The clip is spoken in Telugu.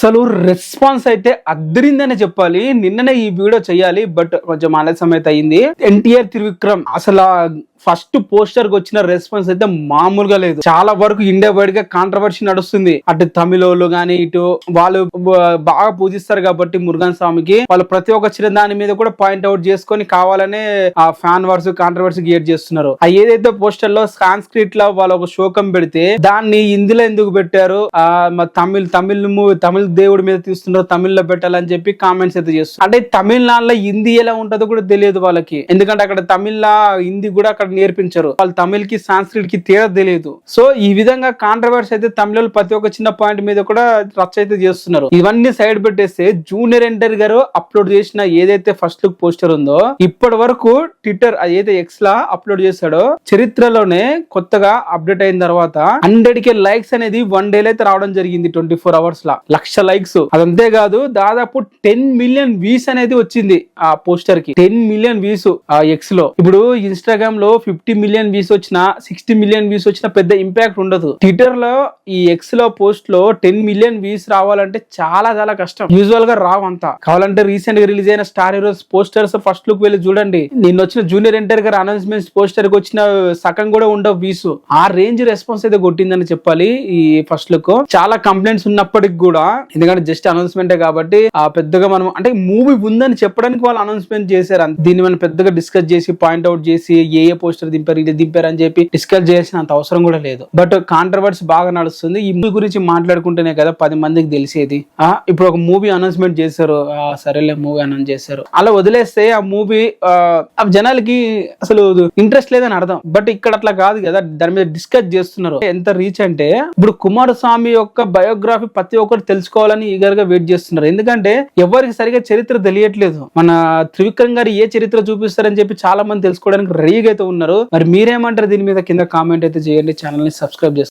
అసలు రెస్పాన్స్ అయితే అద్దరిందనే చెప్పాలి. నిన్ననే ఈ వీడియో చేయాలి, బట్ కొంచెం ఆలస్యం అయితే అయింది. ఎన్టీఆర్ త్రివిక్రమ్ అసలు ఫస్ట్ పోస్టర్ కి వచ్చిన రెస్పాన్స్ అయితే మామూలుగా లేదు. చాలా వరకు ఇండియా వైడ్ గా కాంట్రవర్సీ నడుస్తుంది. అటు తమిళోళ్ళు గానీ ఇటు వాళ్ళు బాగా పూజిస్తారు కాబట్టి మురుగన్ స్వామికి వాళ్ళు ప్రతి ఒక్క చిన్న దాని మీద కూడా పాయింట్ అవుట్ చేసుకొని కావాలనే ఆ ఫ్యాన్ వర్స్ కాంట్రవర్సీ క్రియేట్ చేస్తున్నారు. ఆ ఏదైతే పోస్టర్ లో సాంస్క్రిట్ లో వాళ్ళు ఒక శోకం పెడితే దాన్ని హిందీలో ఎందుకు పెట్టారు, తమిళ దేవుడి మీద తీస్తున్నారు, తమిళ్లో పెట్టాలని చెప్పి కామెంట్స్ అయితే చేస్తున్నారు. అంటే తమిళనాడులో హిందీ ఎలా ఉంటుందో కూడా తెలియదు వాళ్ళకి, ఎందుకంటే అక్కడ తమిళ హిందీ కూడా అక్కడ నేర్పించారు. వాళ్ళు తమిళ్ కి సాంస్క్రిట్ కి తేడా తెలియదు. సో ఈ విధంగా కాంట్రవర్సీ అయితే తమిళ ప్రతి ఒక్క చిన్న పాయింట్ మీద కూడా రచ్చ అయితే చేస్తున్నారు. ఇవన్నీ సైడ్ పెట్టేస్తే జూనియర్ ఎన్టీఆర్ గారు అప్లోడ్ చేసిన ఏదైతే ఫస్ట్ లుక్ పోస్టర్ ఉందో ఇప్పటి వరకు ట్విట్టర్ ఏదైతే ఎక్స్ లా అప్లోడ్ చేశాడో చరిత్రలోనే కొత్తగా అప్డేట్ అయిన తర్వాత 100K లైక్స్ అనేది 1 డే అయితే రావడం జరిగింది. 24 hours లా 1,00,000 లైక్స్. అదంతే కాదు, దాదాపు 10 million వ్యూస్ అనేది వచ్చింది ఆ పోస్టర్ కి. 10 million వ్యూస్ ఆ ఎక్స్ లో. ఇప్పుడు ఇన్స్టాగ్రామ్ లో 50 million వ్యూస్ వచ్చినా 60 million వ్యూస్ వచ్చినా పెద్ద ఇంపాక్ట్ ఉండదు. ట్విట్టర్ లో ఈ ఎక్స్ లో పోస్ట్ లో 10 million వ్యూస్ రావాలంటే చాలా చాలా కష్టం. యూజువల్ గా రావంతా. కావాలంటే రీసెంట్ గా రిలీజ్ అయిన star heroes posters first look వెళ్ళి చూడండి. నిన్న వచ్చిన జూనియర్ ఎన్టీఆర్ గారు అనౌన్స్మెంట్స్ పోస్టర్ కి వచ్చిన సగం కూడా ఉండవు వ్యూస్. ఆ రేంజ్ రెస్పాన్స్ అయితే కొట్టిందని చెప్పాలి ఈ ఫస్ట్ లుక్. చాలా కంప్లైంట్స్ ఉన్నప్పటికి కూడా, ఎందుకంటే జస్ట్ అనౌన్స్మెంటే కాబట్టి ఆ పెద్దగా మనం అంటే మూవీ ఉందని చెప్పడానికి వాళ్ళు అనౌన్స్మెంట్ చేశారు. దీన్ని మనం పెద్దగా డిస్కస్ చేసి పాయింట్ అవుట్ చేసి ఏ పోస్టర్ దింపారు అని చెప్పి డిస్కస్ చేయాల్సినంత అవసరం కూడా లేదు. బట్ కాంట్రవర్సీ బాగా నడుస్తుంది. ఈ మూవీ గురించి మాట్లాడుకుంటేనే కదా 10 మందికి తెలిసేది. ఇప్పుడు ఒక మూవీ అనౌన్స్మెంట్ చేశారు, సరేలే మూవీ అనౌన్స్ చేశారు, అలా వదిలేస్తే ఆ మూవీ జనాలకి అసలు ఇంట్రెస్ట్ లేదని అర్థం. బట్ ఇక్కడ అట్లా కాదు కదా, దాని మీద డిస్కస్ చేస్తున్నారు. ఎంత రీచ్ అంటే ఇప్పుడు కుమారస్వామి యొక్క బయోగ్రఫీ ప్రతి ఒక్కరు తెలుసుకోవాలని ఈగర్ గా వెయిట్ చేస్తున్నారు. ఎందుకంటే ఎవరికి సరిగా చరిత్ర తెలియట్లేదు. మన త్రివిక్రమ్ గారు ఏ చరిత్ర చూపిస్తారని చెప్పి చాలా మంది తెలుసుకోవడానికి రెడీగా అయితే ఉన్నారు. మరి మీరేమంటారు దీని మీద కింద కామెంట్ అయితే చేయండి. ఛానల్ ని సబ్స్క్రైబ్ చేసుకోండి.